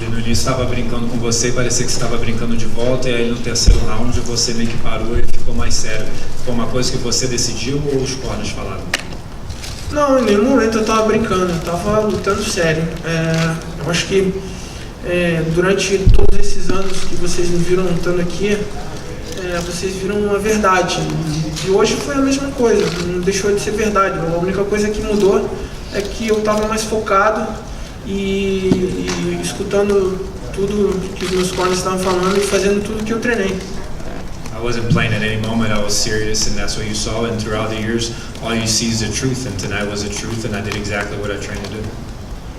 Ele no início estava brincando com você e parecia que você estava brincando de volta, e aí no terceiro round você meio que parou e ficou mais sério. Foi uma coisa que você decidiu ou os corners falaram? Não, em nenhum momento eu estava brincando, eu estava lutando sério. Eu acho que durante todos esses anos que vocês me viram lutando aqui, vocês viram a verdade. E hoje foi a mesma coisa, não deixou de ser verdade. A única coisa que mudou é que eu estava mais focado e escutando tudo que os meus corners estavam falando e fazendo tudo que eu treinei. I wasn't playing at any moment, I was serious, and that's what you saw, and throughout the years, all you see is the truth, and tonight was the truth, and I did exactly what I trained to do.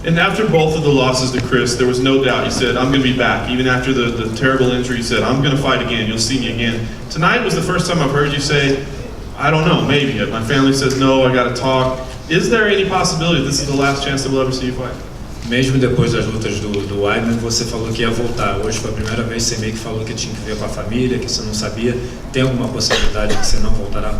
And after both of the losses to Chris, there was no doubt. You said, I'm going to be back. Even after the terrible injury, you said, I'm going to fight again. You'll see me again. Tonight was the first time I've heard you say, I don't know, maybe. My family says, no, I got to talk. Is there any possibility this is the last chance that we'll ever see you fight? Mesmo depois das lutas do Weidman, você falou que ia voltar. Hoje foi a primeira vez que você meio que falou que tinha que ver com a família, que você não sabia. Tem alguma possibilidade que você não voltará?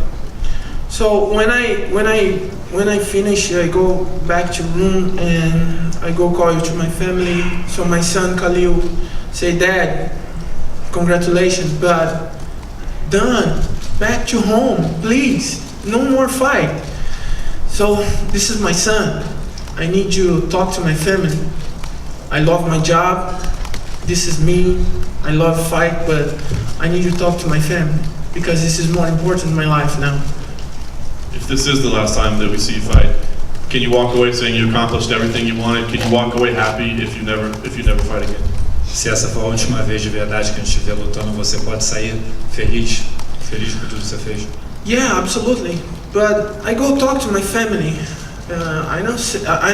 So when I finish, I go back to room and I go call you to my family. So my son Khalil say, Dad, congratulations, but done. Back to home, please. No more fight. So this is my son. I need you to talk to my family. I love my job. This is me. I love fight, but I need you to talk to my family because this is more important in my life now. If this is the last time that we see you fight, can you walk away saying you accomplished everything you wanted? Can you walk away happy if you never fight again? Se essa for a última vez de verdade que a gente estiver lutando, você pode sair feliz por tudo que você fez? Yeah, absolutely. But I go talk to my family. I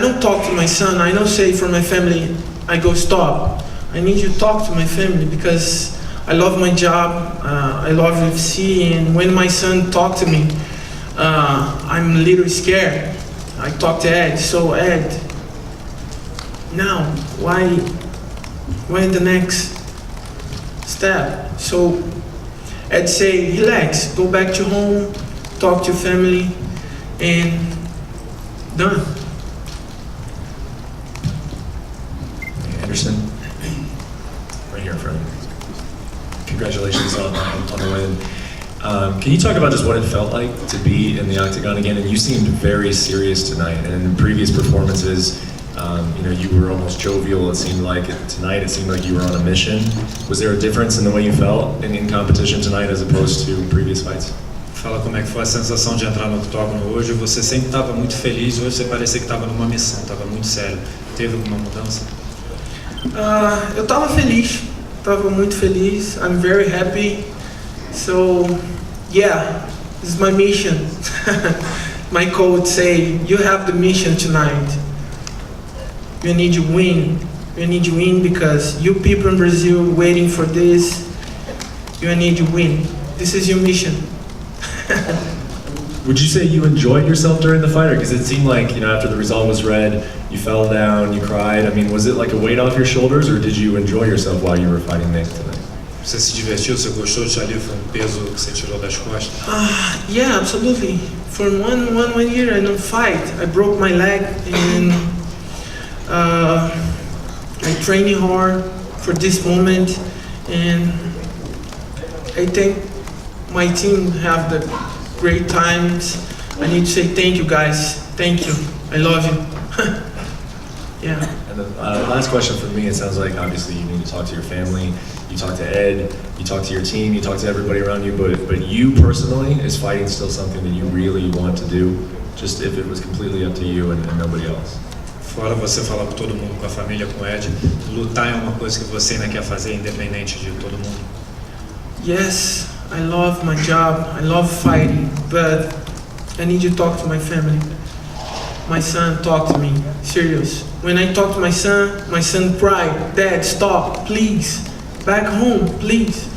don't talk to my son. I don't say for my family, I go stop. I need you to talk to my family because I love my job. I love UFC, and when my son talk to me, I'm a little scared. I talk to Ed. So Ed, now why the next step? So Ed say, relax, go back to home, talk to your family, and done. Anderson, right here in front of you. Congratulations on the win. Can you talk about just what it felt like to be in the octagon again? And you seemed very serious tonight. And in previous performances, you were almost jovial. It seemed like tonight. It seemed like you were on a mission. Was there a difference in the way you felt in competition tonight as opposed to previous fights? Fala como é que foi a sensação de entrar no octógono hoje. Você sempre estava muito feliz, hoje você parecia que estava numa missão, estava muito sério. Teve alguma mudança? Eu estava feliz, estava muito feliz. I'm very happy. So, yeah, this is my mission. My coach say, you have the mission tonight. You need to win. You need to win because you people in Brazil waiting for this. You need to win. This is your mission. Would you say you enjoyed yourself during the fight? Because it seemed like, after the result was read, you fell down, you cried. I mean, was it like a weight off your shoulders, or did you enjoy yourself while you were fighting Nick tonight? Você se divertiu? Você gostou de ali? Foi peso que você tirou das costas? Yeah, absolutely. For one year I don't fight. I broke my leg and I trained hard for this moment, and I think my team have the great times. I need to say thank you guys. Thank you. I love you. Yeah. And the last question for me, it sounds like obviously you need to talk to your family, you talk to Ed, you talk to your team, you talk to everybody around you, but you personally, is fighting still something that you really want to do, just if it was completely up to you and nobody else? Fora você falar com todo mundo, com a família, com o Ed, lutar é uma coisa que você ainda quer fazer, independente de todo mundo? Yes, I love my job, I love fighting, but I need to talk to my family. My son talked to me, serious. When I talk to my son cried, Dad, stop, please. Back home, please.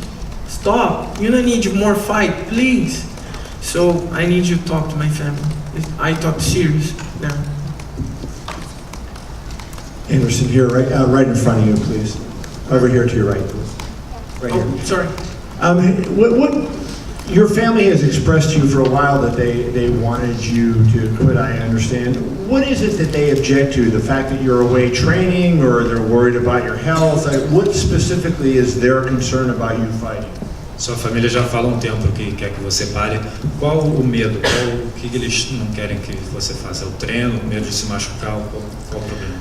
Stop, you don't need more fight, please. So I need you to talk to my family. I talk serious now. Anderson, here, right in front of you, please. Over here to your right, please. Right here. Sorry. Your family has expressed to you for a while that they wanted you to quit, I understand. What is it that they object to? The fact that you're away training, or they're worried about your health? What specifically is their concern about you fighting? Sua família já fala há um tempo que quer que você pare. Qual o medo? O que eles não querem que você faça? É o treino, o medo de se machucar? Qual o problema?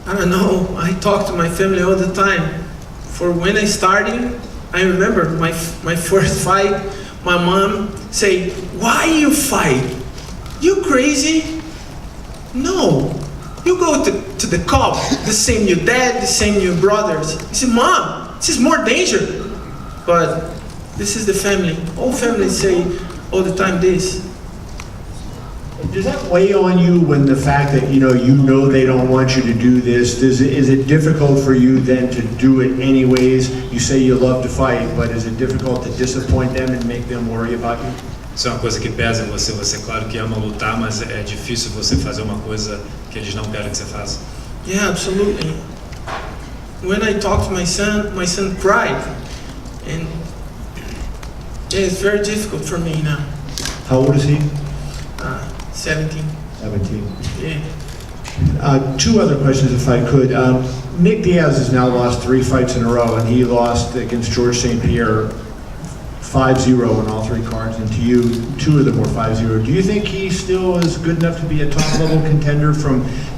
I don't know. I talk to my family all the time. For when I started, I remember my first fight. My mom say, "Why you fight? You crazy? No. You go to the cop, the same your dad, the same your brothers." I said, "Mom, this is more danger." But this is the family. All families say all the time this. Does that weigh on you when the fact that you know they don't want you to do this? Is it difficult for you then to do it anyways? You say you love to fight, but is it difficult to disappoint them and make them worry about you? Isso é uma coisa que pesa em você. Você, claro que ama lutar, mas é difícil você fazer uma coisa que eles não querem que você faça. Yeah, absolutely. When I talk to my son cried. And yeah, it's very difficult for me now. How old is he? 17. 17. Yeah. Two other questions, if I could. Nick Diaz has now lost 3 fights in a row, and he lost against George St. Pierre 5-0 in all 3 cards, and to you, 2 of them were 5-0. Do you think he still is good enough to be a top-level contender?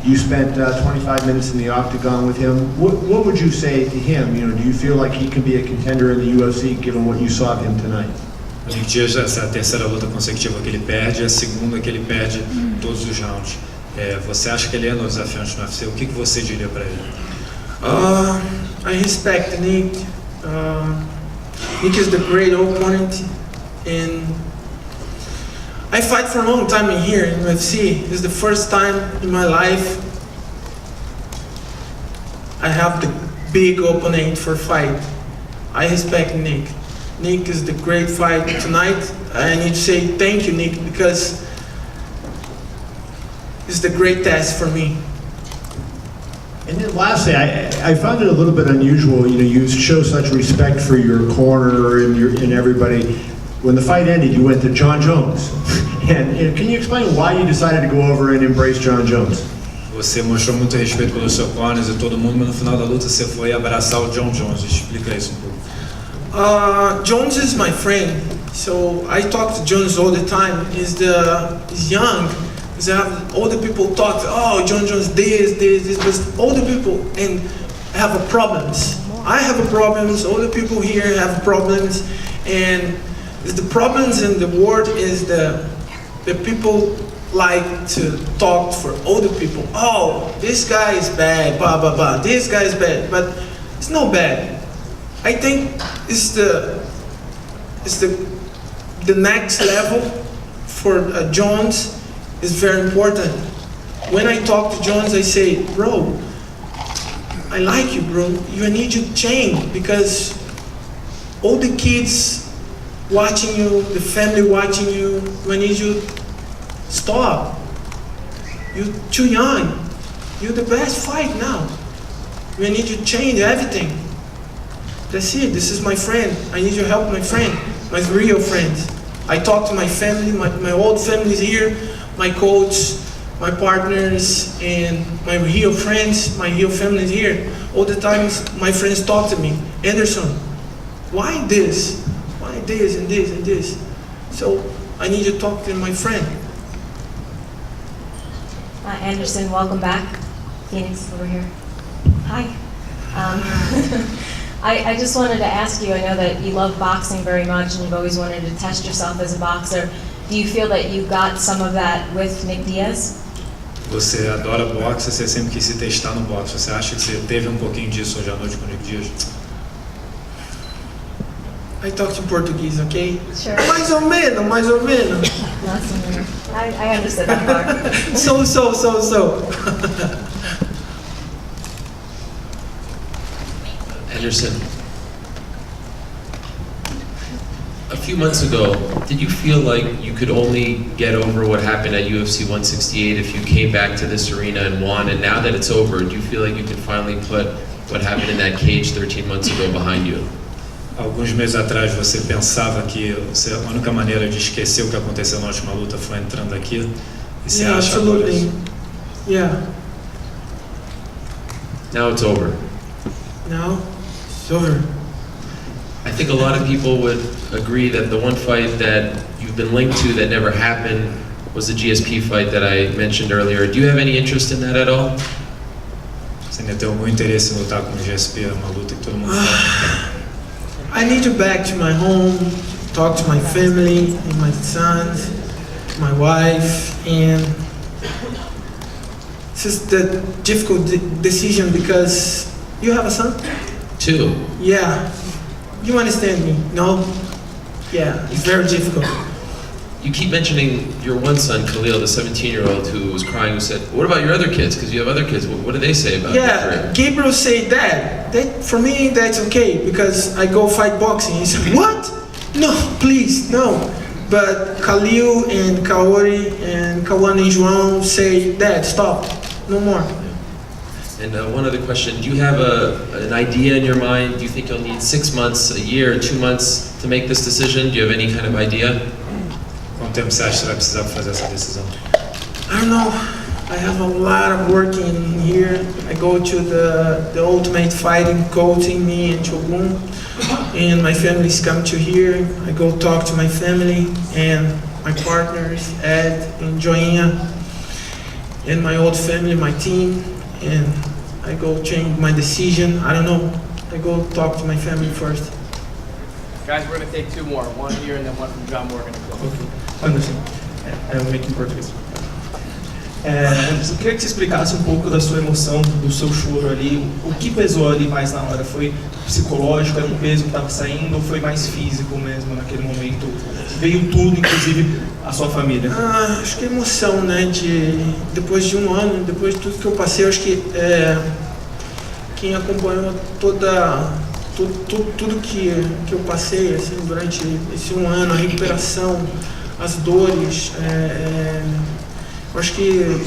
You spent 25 minutes in the octagon with him. What would you say to him? Do you feel like he can be a contender in the UFC, given what you saw of him tonight? O Nick Diaz, essa é a terceira luta consecutiva que ele perde, e a segunda que ele perde todos os rounds. Você acha que ele é no desafiante no UFC? O que você diria para ele? I respect Nick. Nick is the great opponent, and I fight for a long time in here in UFC. It's the first time in my life I have the big opponent for fight. I respect Nick. Nick is the great fight tonight. I need to say thank you, Nick, because it's the great test for me. And then lastly, I found it a little bit unusual. You show such respect for your corner and everybody. When the fight ended, you went to John Jones. And can you explain why you decided to go over and embrace John Jones? Você mostrou muito respeito pelos seus corners e todo mundo, mas no final da luta você foi abraçar o John Jones. Explica isso um pouco. Jones is my friend, so I talk to Jones all the time. He's young. All the people talk, oh, John Jones this, but all the people and have problems. I have problems, all the people here have problems, and the problems in the world is the people like to talk for other people. Oh, this guy is bad, blah, blah, blah, this guy is bad, but it's not bad. I think it's the next level for Jones is very important. When I talk to Jones, I say, bro, I like you, bro. You need to change because all the kids watching you, the family watching you, we need you stop. You're too young. You're the best fight now. We need to change everything. That's it. This is my friend. I need your help, my friend, my real friends. I talk to my family, my old family is here, my coach, my partners, and my real friends, my real family is here. All the times my friends talk to me, Anderson, why this? Why this and this and this? So I need to talk to my friend. Anderson, welcome back. Phoenix, over here. Hi. I just wanted to ask you, I know that you love boxing very much and you've always wanted to test yourself as a boxer. Do you feel that you got some of that with Nick Diaz? Você adora boxe, você sempre quis se testar no boxe. Você acha que você teve um pouquinho disso hoje à noite com o Nick Diaz? I talk to Portuguese, okay? Sure. Mais ou menos, mais ou menos. I understood that part. So. Anderson, a few months ago, did you feel like you could only get over what happened at UFC 168 if you came back to this arena and won? And now that it's over, do you feel like you can finally put what happened in that cage 13 months ago behind you? Alguns meses atrás você pensava que a única maneira de esquecer o que aconteceu na última luta foi entrando aqui. E você Yeah, acha agora absolutely. isso? Yeah. Now it's over. Now it's over. I think a lot of people would agree that the one fight that you've been linked to that never happened was the GSP fight that I mentioned earlier. Do you have any interest in that at all? Você ainda tem algum interesse em lutar com o GSP? É uma luta que todo mundo fala. I need to back to my home, talk to my family and my sons, my wife, and this is the difficult decision because you have a son? Two. Yeah. You understand me? No? Yeah, it's very difficult. You keep mentioning your one son, Khalil, the 17-year-old who was crying, who said, what about your other kids? Because you have other kids. What do they say about your Yeah, career? Gabriel said that for me that's okay because I go fight boxing. He said, what? No, please, no. But Khalil and Kaori and Kawan and João say, Dad, stop, no more. And one other question, do you have an idea in your mind? Do you think you'll need 6 months, a year, 2 months to make this decision? Do you have any kind of idea? Quanto tempo você acha que você vai precisar para fazer essa decisão? I don't know. I have a lot of work in here. I go to the Ultimate Fighting coaching me in Shogun, and my families come to here. I go talk to my family and my partners, Ed and Joinha, and my old family, my team, and I go change my decision. I don't know. I go talk to my family first. Guys, we're going to take two more. One here and then one from John Morgan. Anderson, eu vou aqui em português. Eu queria que você explicasse um pouco da sua emoção, do seu choro ali. O que pesou ali mais na hora? Foi psicológico, era um peso que estava saindo ou foi mais físico mesmo naquele momento? Veio tudo, inclusive a sua família? Acho que a emoção, né? Depois de um ano, depois de tudo que eu passei, acho que quem acompanhou tudo que eu passei assim, durante esse um ano, a recuperação, as dores, eu acho que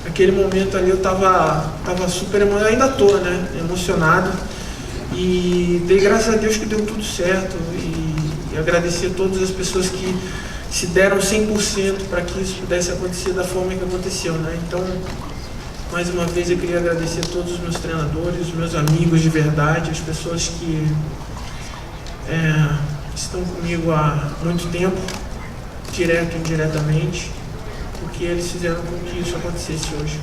aquele momento ali eu tava super emocionado, ainda tô, né, emocionado, e dei graças a Deus que deu tudo certo, e agradecer a todas as pessoas que se deram 100% para que isso pudesse acontecer da forma que aconteceu, né, então mais uma vez eu queria agradecer a todos os meus treinadores, os meus amigos de verdade, as pessoas que estão comigo há muito tempo, direto e indiretamente, porque eles fizeram com que isso acontecesse hoje.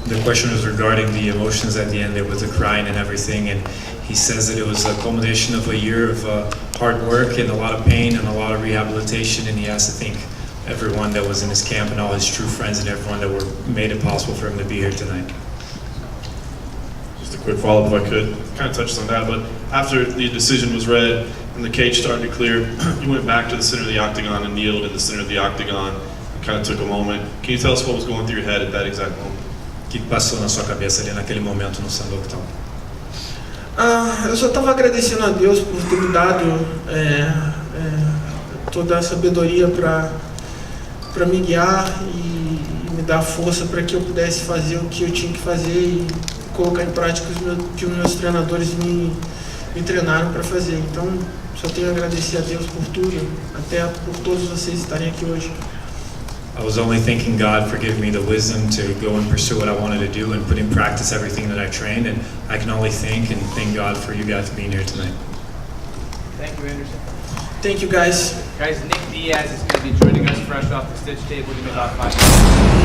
The question was regarding the emotions at the end there with the crying and everything, and he says that it was a culmination of a year of hard work and a lot of pain and a lot of rehabilitation, and he has to thank everyone that was in his camp and all his true friends and everyone that made it possible for him to be here tonight. Just a quick follow-up if I could. Kind of touched on that, but after the decision was read and the cage started to clear, you went back to the center of the octagon and kneeled in the center of the octagon and kind of took a moment. Can you tell us what was going through your head at that exact moment? O que passou na sua cabeça ali naquele momento no Sandro Octal? Eu só estava agradecendo a Deus por ter me dado toda a sabedoria para me guiar e me dar força para que eu pudesse fazer o que eu tinha que fazer e colocar em prática o que os meus treinadores me treinaram para fazer. Então, só tenho a agradecer a Deus por tudo, até por todos vocês estarem aqui hoje. I was only thanking God for giving me the wisdom to go and pursue what I wanted to do and put in practice everything that I trained, and I can only thank God for you guys being here tonight. Thank you, Anderson. Thank you, guys. Guys, Nick Diaz is going to be joining us fresh off the stitch table in about 5 minutes.